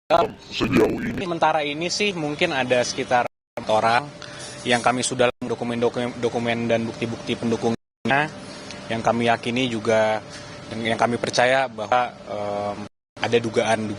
Sejauh ini Sementara ini sih mungkin ada sekitar 4 orang yang kami sudah dokumen dan bukti-bukti pendukungnya, yang kami yakini juga, yang kami percaya bahwa ada dugaan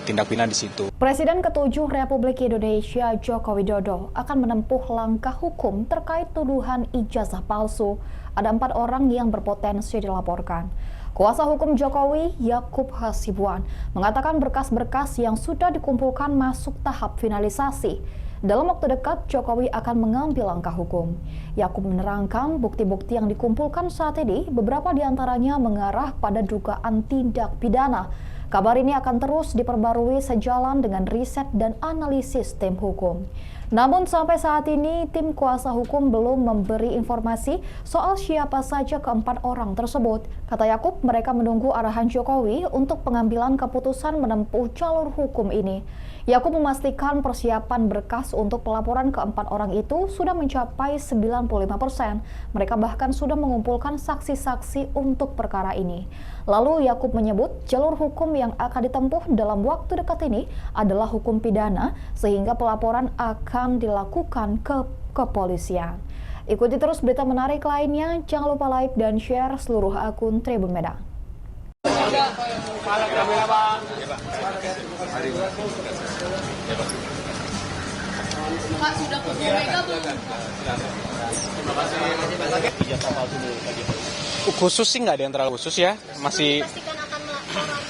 tindak pidana di situ. Presiden ke-7 Republik Indonesia Joko Widodo akan menempuh langkah hukum terkait tuduhan ijazah palsu. Ada 4 orang yang berpotensi dilaporkan. Kuasa hukum Jokowi, Yakub Hasibuan, mengatakan berkas-berkas yang sudah dikumpulkan masuk tahap finalisasi. Dalam waktu dekat, Jokowi akan mengambil langkah hukum. Yakub menerangkan bukti-bukti yang dikumpulkan saat ini, beberapa diantaranya mengarah pada dugaan tindak pidana. Kabar ini akan terus diperbarui sejalan dengan riset dan analisis tim hukum. Namun sampai saat ini, tim kuasa hukum belum memberi informasi soal siapa saja ke-4 orang tersebut. Kata Yakub, mereka menunggu arahan Jokowi untuk pengambilan keputusan menempuh jalur hukum ini. Yakub memastikan persiapan berkas untuk pelaporan ke-4 orang itu sudah mencapai 95%. Mereka bahkan sudah mengumpulkan saksi-saksi untuk perkara ini. Lalu Yakub menyebut jalur hukum yang akan ditempuh dalam waktu dekat ini adalah hukum pidana, sehingga pelaporan akan dilakukan ke kepolisian. Ikuti terus berita menarik lainnya, jangan lupa like dan share seluruh akun Tribun Medan. Pak, sudah ke Mega belum? Khusus sih nggak ada yang terlalu khusus ya, masih Pastikan akan melakukan atau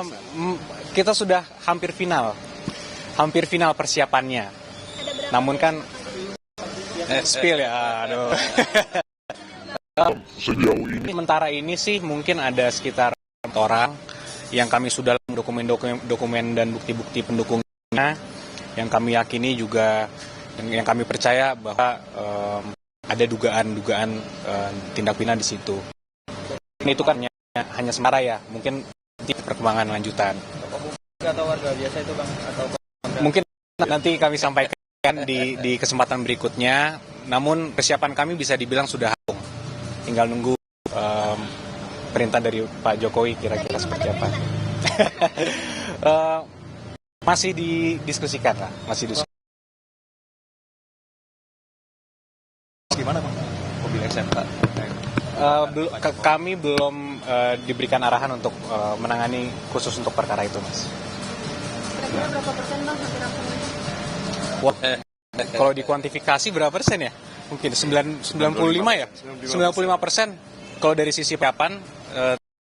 enggak? kita sudah hampir final persiapannya. Ada berapa? Namun kan spill ya, aduh. sejauh ini Sementara ini sih mungkin ada sekitar 4 orang yang kami sudah dokumen dan bukti-bukti pendukungnya, yang kami yakini juga, yang kami percaya bahwa ada dugaan tindak pidana di situ. Ini itu kan hanya sementara ya, mungkin perkembangan lanjutan. Atau warga biasa itu Bang, atau Mungkin nanti kami sampaikan di kesempatan berikutnya. Namun persiapan kami bisa dibilang sudah rampung. Tinggal nunggu perintah dari Pak Jokowi kira-kira seperti apa. Masih didiskusikan lah, masih diskusi. gimana Bang? Mobil SMK. Kami belum diberikan arahan untuk menangani khusus untuk perkara itu, Mas. Kira-kira berapa persen Bang hampir rampung? Kalau dikuantifikasi berapa persen ya? Mungkin 95 ya? 95%. Kalau dari sisi persiapan,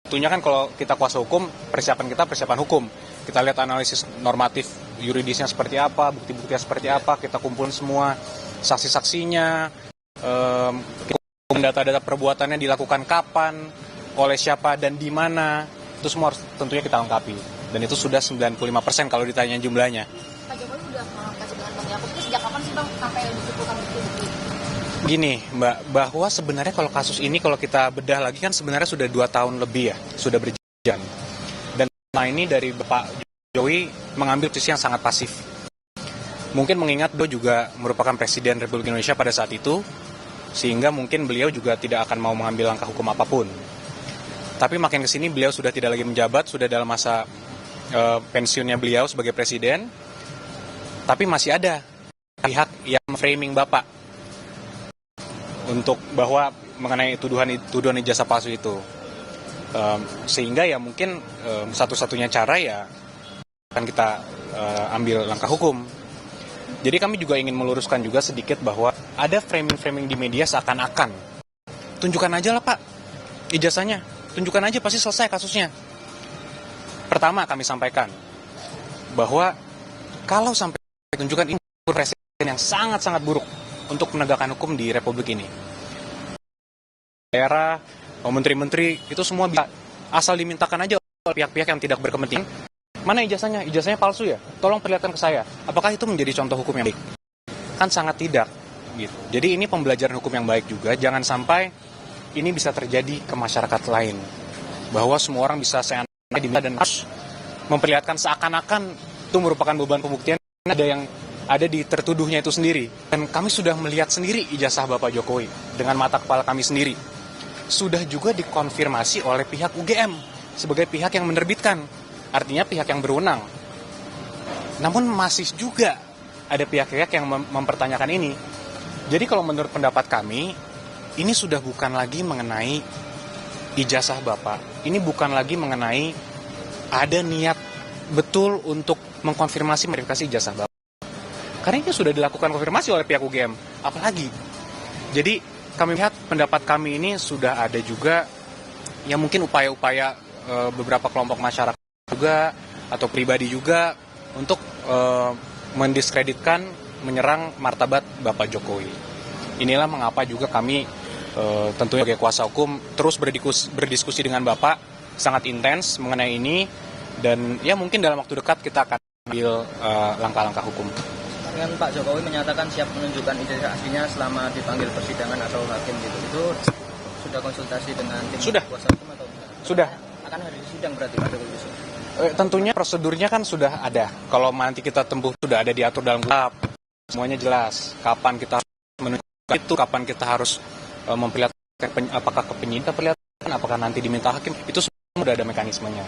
tentunya kan kalau kita kuasa hukum, persiapan kita persiapan hukum. Kita lihat analisis normatif yuridisnya seperti apa, bukti-buktinya seperti apa, kita kumpulin semua saksi-saksinya, data-data perbuatannya dilakukan kapan, oleh siapa dan di mana, itu semua harus tentunya kita lengkapi. Dan itu sudah 95% kalau ditanya jumlahnya. Pak Jokowi sudah kasih dengan Bang Yakub itu sejak kapan sih Bang sampai dikumpulkan bukti-bukti? Gini Mbak, bahwa sebenarnya kalau kasus ini kalau kita bedah lagi kan sebenarnya sudah 2 tahun lebih ya, sudah berjalan. Dan ini dari Bapak Jokowi mengambil posisi yang sangat pasif. Mungkin mengingat beliau juga merupakan Presiden Republik Indonesia pada saat itu, sehingga mungkin beliau juga tidak akan mau mengambil langkah hukum apapun. Tapi makin kesini beliau sudah tidak lagi menjabat, sudah dalam masa pensiunnya beliau sebagai Presiden, tapi masih ada pihak yang framing Bapak untuk bahwa mengenai tuduhan ijazah palsu itu, sehingga ya mungkin satu-satunya cara ya akan kita ambil langkah hukum. Jadi kami juga ingin meluruskan juga sedikit bahwa ada framing-framing di media seakan-akan tunjukkan aja lah Pak ijazahnya, tunjukkan aja pasti selesai kasusnya. Pertama kami sampaikan bahwa kalau sampai tunjukkan ini presiden yang sangat-sangat buruk untuk menegakkan hukum di Republik ini. Daerah, menteri-menteri itu semua bisa asal dimintakan aja oleh pihak-pihak yang tidak berkepentingan. Mana ijazahnya? Ijazahnya palsu ya? Tolong perlihatkan ke saya. Apakah itu menjadi contoh hukum yang baik? Kan sangat tidak. Gitu. Jadi ini pembelajaran hukum yang baik juga. Jangan sampai ini bisa terjadi ke masyarakat lain. Bahwa semua orang bisa seenaknya diminta dan harus memperlihatkan seakan-akan itu merupakan beban pembuktian. Ada yang ada di tertuduhnya itu sendiri. Dan kami sudah melihat sendiri ijazah Bapak Jokowi dengan mata kepala kami sendiri. Sudah juga dikonfirmasi oleh pihak UGM sebagai pihak yang menerbitkan. artinya pihak yang berwenang. Namun masih juga ada pihak-pihak yang mempertanyakan ini. Jadi kalau menurut pendapat kami, ini sudah bukan lagi mengenai ijazah Bapak. Ini bukan lagi mengenai ada niat betul untuk mengkonfirmasi verifikasi ijazah Bapak. Karena ini sudah dilakukan konfirmasi oleh pihak UGM. Apalagi. Jadi kami lihat pendapat kami ini sudah ada juga yang mungkin upaya-upaya beberapa kelompok masyarakat juga atau pribadi juga untuk mendiskreditkan, menyerang martabat Bapak Jokowi. Inilah mengapa juga kami tentunya sebagai kuasa hukum terus berdiskusi dengan Bapak sangat intens mengenai ini, dan ya mungkin dalam waktu dekat kita akan ambil langkah-langkah hukum. Dengan Pak Jokowi menyatakan siap menunjukkan ijazah aslinya selama dipanggil persidangan atau hakim gitu. Itu sudah konsultasi dengan tim kuasa hukum atau tidak? Sudah. Akan hari sidang berarti Pak Jokowi besok? Tentunya prosedurnya kan sudah ada. Kalau nanti kita tempuh sudah ada diatur dalam KUHP. Semuanya jelas. Kapan kita harus menunjukkan itu, kapan kita harus memperlihatkan apakah ke penyidik perlihatkan, apakah nanti diminta hakim, itu semua sudah ada mekanismenya.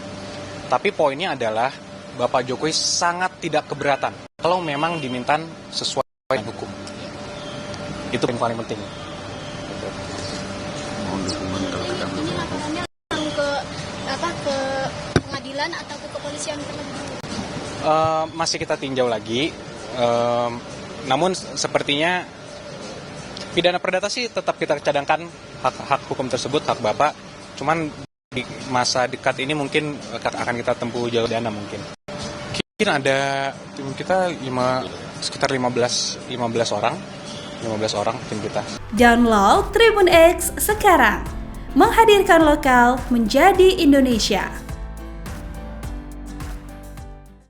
Tapi poinnya adalah Bapak Jokowi sangat tidak keberatan kalau memang diminta sesuai dengan hukum. Itu yang paling penting. Ini laporannya langsung ke pengadilan atau ke kepolisian terlebih dahulu? Masih kita tinjau lagi. Namun sepertinya pidana perdata sih tetap kita cadangkan hak hukum tersebut, hak Bapak. Cuman di masa dekat ini mungkin akan kita tempuh jalur dana mungkin. Mungkin ada tim kita sekitar 15 orang tim kita. Download Tribun X sekarang. Menghadirkan lokal menjadi Indonesia.